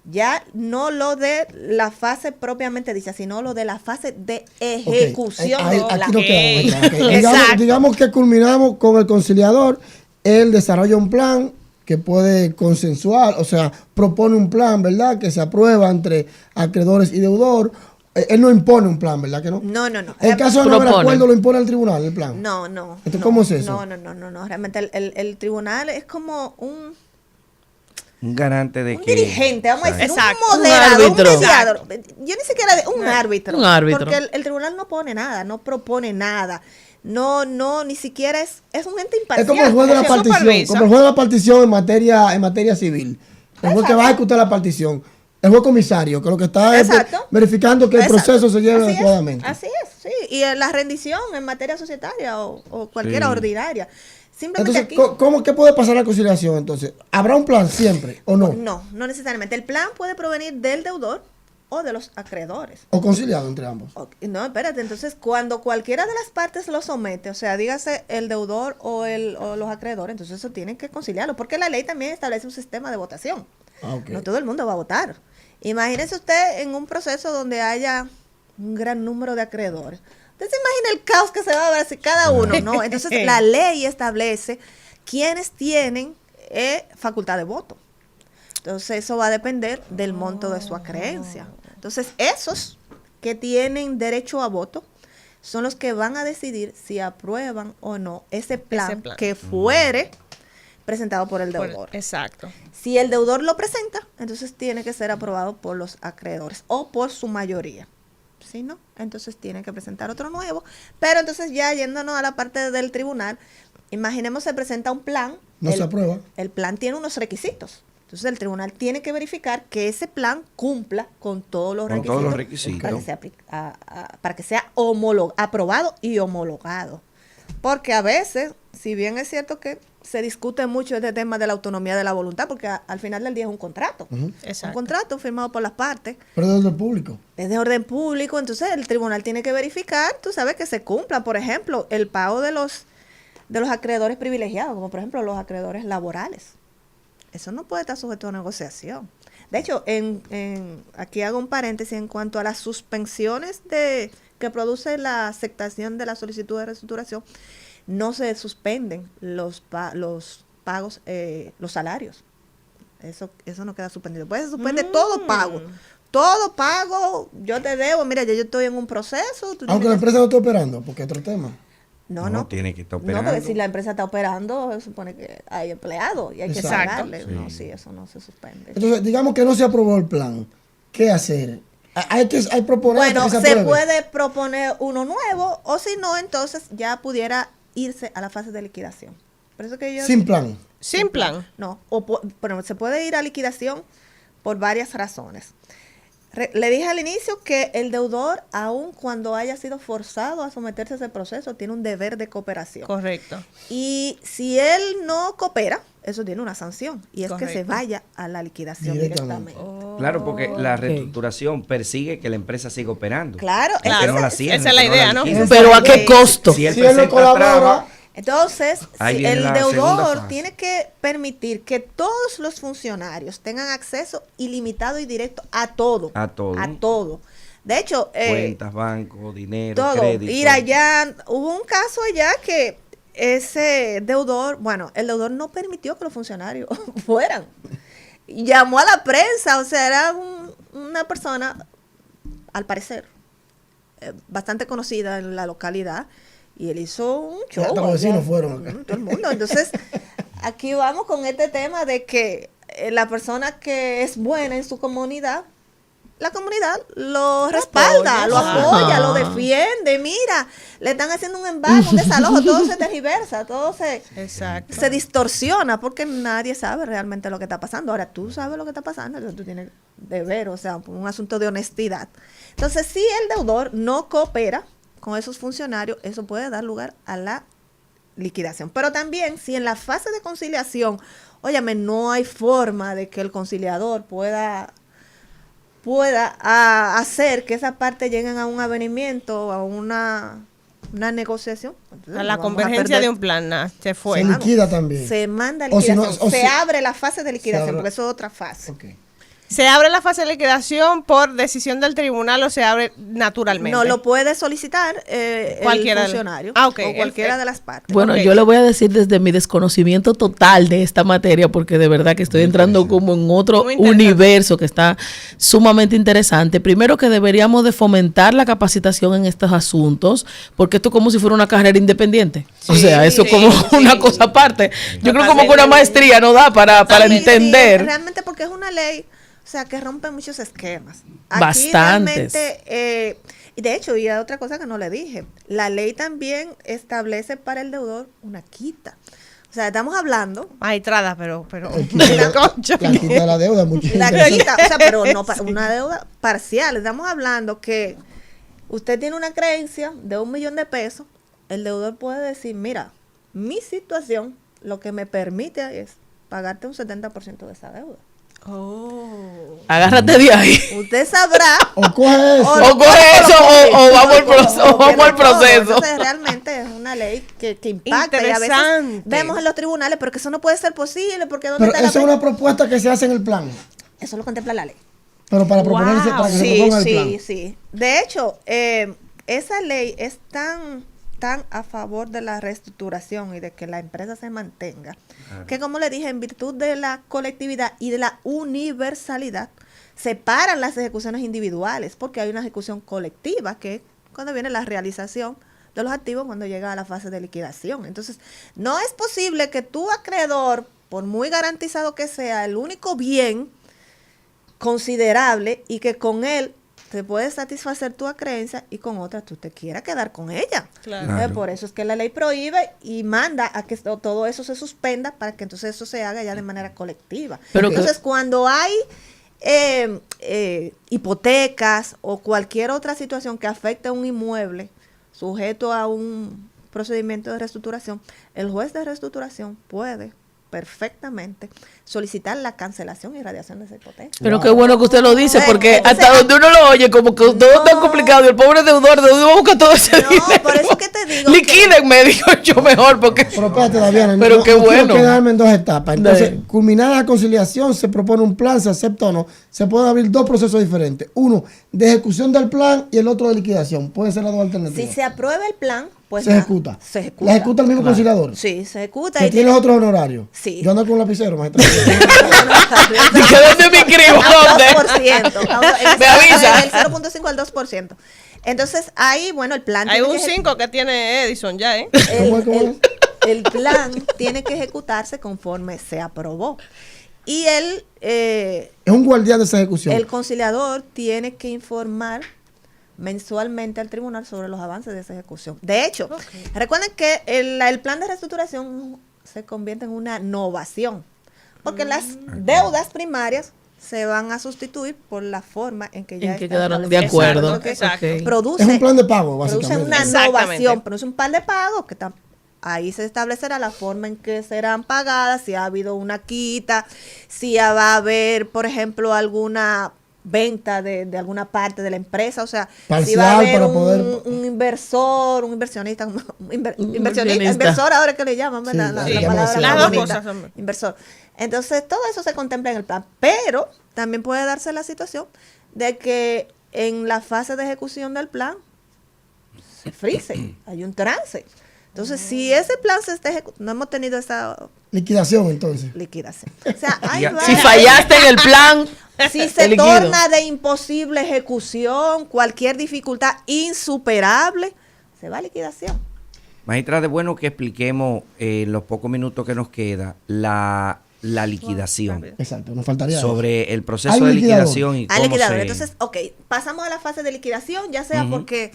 Ya no lo de la fase propiamente dicha, sino lo de la fase de Ok, ejecución. ahí- del plan. aquí nos quedamos. ok. Exacto. Digamos que culminamos con el conciliador. Él desarrolla un plan que puede consensuar, o sea, propone un plan, ¿verdad? Que se aprueba entre acreedores y deudor. Él no impone un plan, ¿verdad que no? No. En caso de no haber Propone. acuerdo, lo impone el tribunal, el plan. No. Entonces, no, ¿cómo es eso? No. Realmente el tribunal es como un Un garante de un que... dirigente, vamos a decir, Exacto. un moderador, un árbitro. mediador. Yo ni siquiera un árbitro. Un árbitro. Porque el tribunal no pone nada, no propone nada. No, ni siquiera es un ente imparcial. Es como el juez de la Se partición, supervisa. como el juez de la partición en materia civil. El juez que va a ejecutar la partición. El juez comisario, que lo que está es Exacto. verificando que el Exacto. proceso se lleve Así es, adecuadamente. Así es, sí. Y en la rendición en materia societaria o cualquiera Sí. ordinaria. Simplemente Entonces, aquí... ¿qué puede pasar en la conciliación entonces? ¿Habrá un plan siempre o no? No necesariamente. El plan puede provenir del deudor o de los acreedores. ¿O conciliado entre ambos? No, espérate, entonces cuando cualquiera de las partes lo somete, o sea, dígase el deudor o los acreedores, entonces eso tienen que conciliarlo, porque la ley también establece un sistema de votación. Ok. No todo el mundo va a votar. Imagínese usted en un proceso donde haya un gran número de acreedores. Usted se imagina el caos que se va a ver si cada uno, ¿no? Entonces la ley establece quiénes tienen facultad de voto. Entonces eso va a depender del monto de su acreencia. Entonces esos que tienen derecho a voto son los que van a decidir si aprueban o no ese plan, que fuere presentado por el deudor. Exacto. Si el deudor lo presenta, entonces tiene que ser aprobado por los acreedores o por su mayoría. Si no, entonces tiene que presentar otro nuevo. Pero entonces ya yéndonos a la parte del tribunal, imaginemos se presenta un plan. No se aprueba. El plan tiene unos requisitos. Entonces el tribunal tiene que verificar que ese plan cumpla con todos los Con requisitos. todos los requisitos. Para que sea aprobado y homologado. Porque a veces, si bien es cierto que se discute mucho este tema de la autonomía de la voluntad, porque al final del día es un contrato. Exacto. Un contrato firmado por las partes. Pero desde el público. Es de orden público, entonces el tribunal tiene que verificar, tú sabes, que se cumpla. Por ejemplo, el pago de los acreedores privilegiados, como por ejemplo los acreedores laborales. Eso no puede estar sujeto a negociación. De hecho, aquí hago un paréntesis en cuanto a las suspensiones que produce la aceptación de la solicitud de reestructuración. No se suspenden los pagos, los salarios. Eso no queda suspendido. Pues se suspende todo pago. Todo pago, yo te debo, mira, ya yo estoy en un proceso. Aunque la empresa no esté operando, porque es otro tema. No. Tiene que estar No, operando. porque si la empresa está operando, se supone que hay empleados y hay que Exacto. pagarle. Sí. No, sí, eso no se suspende. Entonces, digamos que no se aprobó el plan. ¿Qué hacer? Hay proponer Bueno, hasta que se apruebe. puede proponer uno nuevo, o si no, entonces ya pudiera irse a la fase de liquidación. Por eso que yo... Sin plan. Sin plan. No, pero se puede ir a liquidación por varias razones. Le dije al inicio que el deudor, aun cuando haya sido forzado a someterse a ese proceso, tiene un deber de cooperación. Correcto. Y si él no coopera, eso tiene una sanción, y es que se Correcto. vaya a la liquidación Directamente. directamente. Claro, porque la reestructuración persigue que la empresa siga operando. Claro, Que no la cierren, esa es la que no idea, ¿no? liquiden. Pero ¿a qué costo? Si él Si él no presenta colabora, traba, Entonces, Ahí si viene el la segunda deudor fase. tiene que permitir que todos los funcionarios tengan acceso ilimitado y directo a todo. A todo. A todo. De hecho, cuentas, banco, dinero, todo. crédito. Ir allá, hubo un caso allá que ese deudor, bueno, el deudor no permitió que los funcionarios fueran. Llamó a la prensa, o sea, era una persona, al parecer, bastante conocida en la localidad, y él hizo un show. Hasta los vecinos fueron acá. Todo el mundo. Entonces, aquí vamos con este tema de que la persona que es buena en su comunidad, la comunidad lo respalda, apoya. lo apoya, lo Ajá. defiende. Mira, le están haciendo un embargo, un desalojo, todo se tergiversa, todo Exacto. se distorsiona porque nadie sabe realmente lo que está pasando. Ahora tú sabes lo que está pasando, entonces tú tienes deber, o sea, un asunto de honestidad. Entonces, si el deudor no coopera con esos funcionarios, eso puede dar lugar a la liquidación. Pero también, si en la fase de conciliación, óyame, no hay forma de que el conciliador pueda hacer que esa parte lleguen a un avenimiento, a una negociación. Entonces, A la vamos convergencia perder. de un plan, se fue. Se liquida también. Se manda a O si no- liquidación. o se si- abre la fase de liquidación, abre- porque eso es otra fase. Ok. ¿Se abre la fase de liquidación por decisión del tribunal o se abre naturalmente? No, lo puede solicitar Cualquiera el funcionario okay, o cualquiera de las partes. Bueno, Ok. yo le voy a decir desde mi desconocimiento total de esta materia, porque de verdad que estoy entrando como en otro Muy interesante. universo que está sumamente interesante. Primero que deberíamos de fomentar la capacitación en estos asuntos, porque esto es como si fuera una carrera independiente. O Sí, sea, eso es como sí. una cosa aparte. Yo creo como que una Totalmente. maestría no da para Sí, entender. sí, realmente porque es una ley, o sea, que rompe muchos esquemas. Aquí Bastantes. realmente, y de hecho, y hay otra cosa que no le dije, la ley también establece para el deudor una quita. O sea, estamos hablando Magistrada, pero La quita de la deuda, mucho la interesante. quita, o sea, pero no una deuda parcial. Estamos hablando que usted tiene una creencia de 1 millón de pesos, el deudor puede decir, mira, mi situación lo que me permite es pagarte un 70% de esa deuda. Agárrate de ahí. Usted sabrá O coge eso. O coge eso o vamos al o vamos al todo. proceso. Entonces, realmente es una ley que impacta y a veces Interesante. vemos en los tribunales, pero que eso no puede ser posible, porque ¿dónde Pero está esa la es ley? una propuesta que se hace en el plan. Eso lo contempla la ley. Pero para proponerse, para que se Sí, proponga el sí, plan. sí. De hecho, esa ley es tan a favor de la reestructuración y de que la empresa se mantenga, que como le dije, en virtud de la colectividad y de la universalidad, separan las ejecuciones individuales, porque hay una ejecución colectiva, que es cuando viene la realización de los activos cuando llega a la fase de liquidación. Entonces, no es posible que tu acreedor, por muy garantizado que sea, el único bien considerable y que con él te puede satisfacer tu creencia y con otra tú te quieras quedar con ella. Claro. Por eso es que la ley prohíbe y manda a que todo eso se suspenda para que entonces eso se haga ya de manera colectiva. Pero entonces cuando hay hipotecas o cualquier otra situación que afecte a un inmueble sujeto a un procedimiento de reestructuración, el juez de reestructuración puede perfectamente solicitar la cancelación y radiación de esa hipoteca. Pero qué bueno que usted lo dice, porque Entonces, hasta donde uno lo oye, como que todo es tan No. complicado y el pobre deudor, ¿de dónde va a buscar todo ese No, dinero? por eso que te digo que- Liquídenme, digo yo mejor, porque... Pero espérate, Daviana, Pero qué no quiero bueno. quedarme en dos etapas. Entonces, Dale. culminada la conciliación, se propone un plan, se acepta o no. Se pueden abrir dos procesos diferentes. Uno, de ejecución del plan y el otro de liquidación. Pueden ser las dos alternativas. Si se aprueba el plan, pues se nada, ejecuta. Se ejecuta. La ejecuta el mismo conciliador. Sí, se ejecuta. Que y tiene otros honorarios. Sí. Yo ando con un lapicero, magistrado. ¿De dónde me inscribo? ¿Dónde? 2%. Me avisa. Del 0.5 al 2%. Entonces, ahí, bueno, el plan Hay tiene un que 5 que tiene Edison ya, ¿eh? ¿Cómo es, cómo es? el plan tiene que ejecutarse conforme se aprobó. Y Es un guardián de esa ejecución. el conciliador tiene que informar mensualmente al tribunal sobre los avances de esa ejecución. De hecho, recuerden que el plan de reestructuración se convierte en una novación, porque las deudas primarias se van a sustituir por la forma en que ya En que están quedaron de establecidas. acuerdo. Porque Exacto. Ok. produce, Es un plan de pago, produce básicamente. una Exactamente. novación, produce un plan de pagos que ahí se establecerá la forma en que serán pagadas, si ha habido una quita, si va a haber, por ejemplo, alguna venta de alguna parte de la empresa, o sea, si Parcial va a haber para un, poder- un inversor, un inversionista, Inversionista. inversor ahora que le llaman, ¿verdad? Sí, La sí, palabra las más dos bonita, cosas, hombre. inversor. Entonces, todo eso se contempla en el plan, pero también puede darse la situación de que en la fase de ejecución del plan se frise, hay un trance. Entonces, si ese plan se está ejecutando, no hemos tenido esa Liquidación, entonces. liquidación. O sea, hay Ya. varias- Si fallaste en el plan, si te se liquido. torna de imposible ejecución, cualquier dificultad insuperable, se va a liquidación. Magistrada, es bueno que expliquemos en los pocos minutos que nos queda la liquidación. Exacto, nos faltaría eso. Sobre el Hay proceso un de liquidador. liquidación y Al cómo liquidador. se... Entonces, ok, pasamos a la fase de liquidación, ya sea porque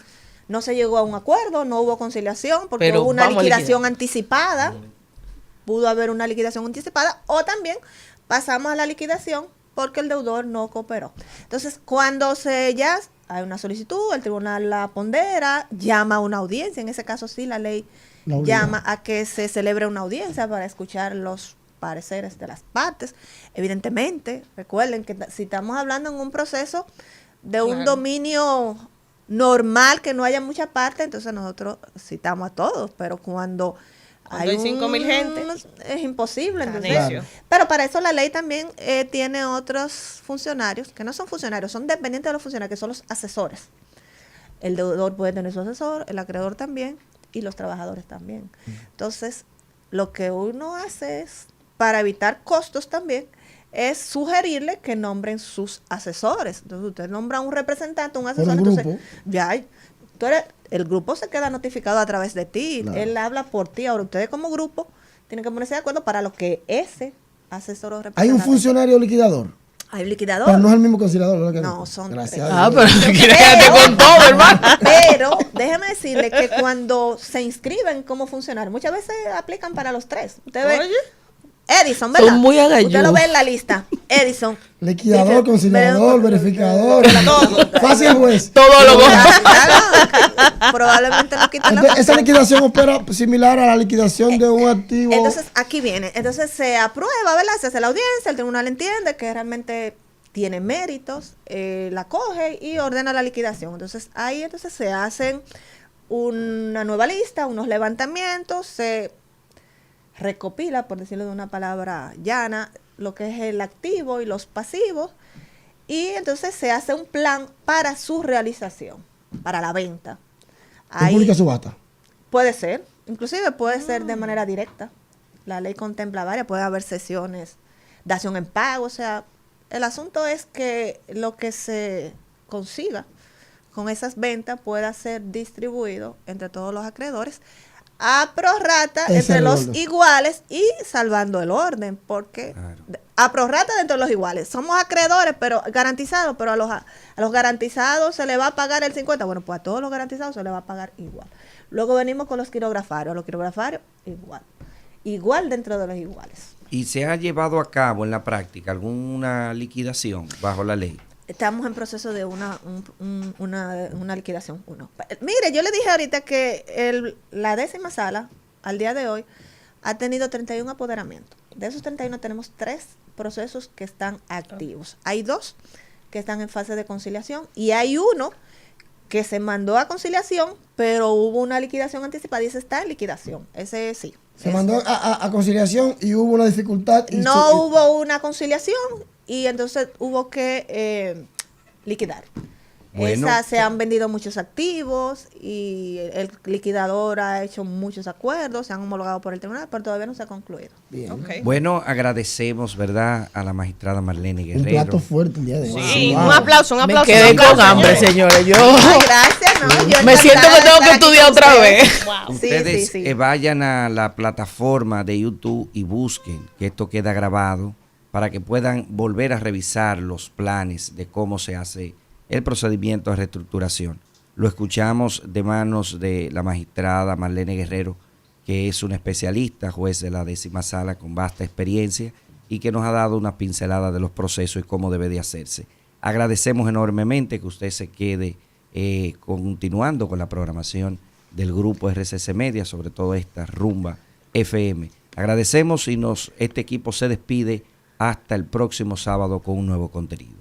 no se llegó a un acuerdo, no hubo conciliación, porque Pero hubo una vamos a liquidación liquidar. anticipada, pudo haber una liquidación anticipada, o también pasamos a la liquidación porque el deudor no cooperó. Entonces, cuando ya hay una solicitud, el tribunal la pondera, llama a una audiencia, en ese caso sí la ley La obliga. llama a que se celebre una audiencia para escuchar los pareceres de las partes. Evidentemente, recuerden que si estamos hablando en un proceso de un Claro. dominio normal, que no haya mucha parte, entonces nosotros citamos a todos, pero cuando Cuando hay 5.000 gente. Es imposible. Entonces, Claro. Pero para eso la ley también tiene otros funcionarios, que no son funcionarios, son dependientes de los funcionarios, que son los asesores. El deudor puede tener su asesor, el acreedor también, y los trabajadores también. Entonces, lo que uno hace es, para evitar costos también, es sugerirle que nombren sus asesores. Entonces, usted nombra un representante, un asesor, el entonces, grupo. el grupo se queda notificado a través de ti, Claro. él habla por ti. Ahora, ustedes como grupo tienen que ponerse de acuerdo para lo que ese asesor o Hay representante. un funcionario liquidador. Hay un liquidador. Pero no es el mismo conciliador, ¿verdad? que No, son Gracias tres. a Dios. pero quédate con todo, hermano. Pero déjeme decirle que cuando se inscriben como funcionario, muchas veces aplican para los tres. Usted ve, Oye. Edison, ¿verdad? Son muy agalludos. Usted lo ve en la lista. Edison. Liquidador, Dice, conciliador, verificador. Fácil juez. Todo lo Probablemente no quiten la Entonces, esa función. liquidación opera similar a la liquidación de un activo. Entonces, aquí viene. Entonces, se aprueba, ¿verdad? Se hace la audiencia, el tribunal entiende que realmente tiene méritos, la coge y ordena la liquidación. Entonces, ahí entonces se hacen una nueva lista, unos levantamientos, se recopila, por decirlo de una palabra llana, lo que es el activo y los pasivos, y entonces se hace un plan para su realización, para la venta. ¿Se publica subasta? Puede ser, inclusive puede ser de manera directa. La ley contempla varias, puede haber sesiones, dación en pago, o sea, el asunto es que lo que se consiga con esas ventas pueda ser distribuido entre todos los acreedores a prorrata Ese es entre el los orden. iguales y salvando el orden, porque Claro. a prorrata dentro de los iguales. Somos acreedores, pero garantizados, pero a los garantizados se le va a pagar el 50%. Bueno, pues a todos los garantizados se le va a pagar igual. Luego venimos con los quirografarios. A los quirografarios, igual. Igual dentro de los iguales. ¿Y se ha llevado a cabo en la práctica alguna liquidación bajo la ley? Estamos en proceso de una liquidación 1. Mire, yo le dije ahorita que la 10ª sala, al día de hoy, ha tenido 31 apoderamientos. De esos 31 tenemos 3 procesos que están activos. Hay 2 que están en fase de conciliación y hay uno que se mandó a conciliación, pero hubo una liquidación anticipada y ese está en liquidación. Ese sí. Se mandó a conciliación y hubo una dificultad. Y No hubo una conciliación y entonces hubo que liquidar. Bueno. Se han vendido muchos activos y el liquidador ha hecho muchos acuerdos, se han homologado por el tribunal, pero todavía no se ha concluido. Bien. Ok. Bueno, agradecemos, ¿verdad?, a la magistrada Marlene Un Guerrero. plato fuerte el día de hoy. Sí, Wow. un aplauso, un Me aplauso. quedé un aplauso, con hambre, señores. Yo Ay, gracias, ¿no? Yo me siento encantada que tengo de que estar aquí estudiar con otra ustedes. vez. Wow. Sí, Ustedes sí, sí. vayan a la plataforma de YouTube y busquen, que esto queda grabado, para que puedan volver a revisar los planes de cómo se hace el procedimiento de reestructuración. Lo escuchamos de manos de la magistrada Marlene Guerrero, que es una especialista, juez de la 10ª sala con vasta experiencia y que nos ha dado una pincelada de los procesos y cómo debe de hacerse. Agradecemos enormemente que usted se quede continuando con la programación del grupo RCC Media, sobre todo esta Rumba FM. Agradecemos y este equipo se despide hasta el próximo sábado con un nuevo contenido.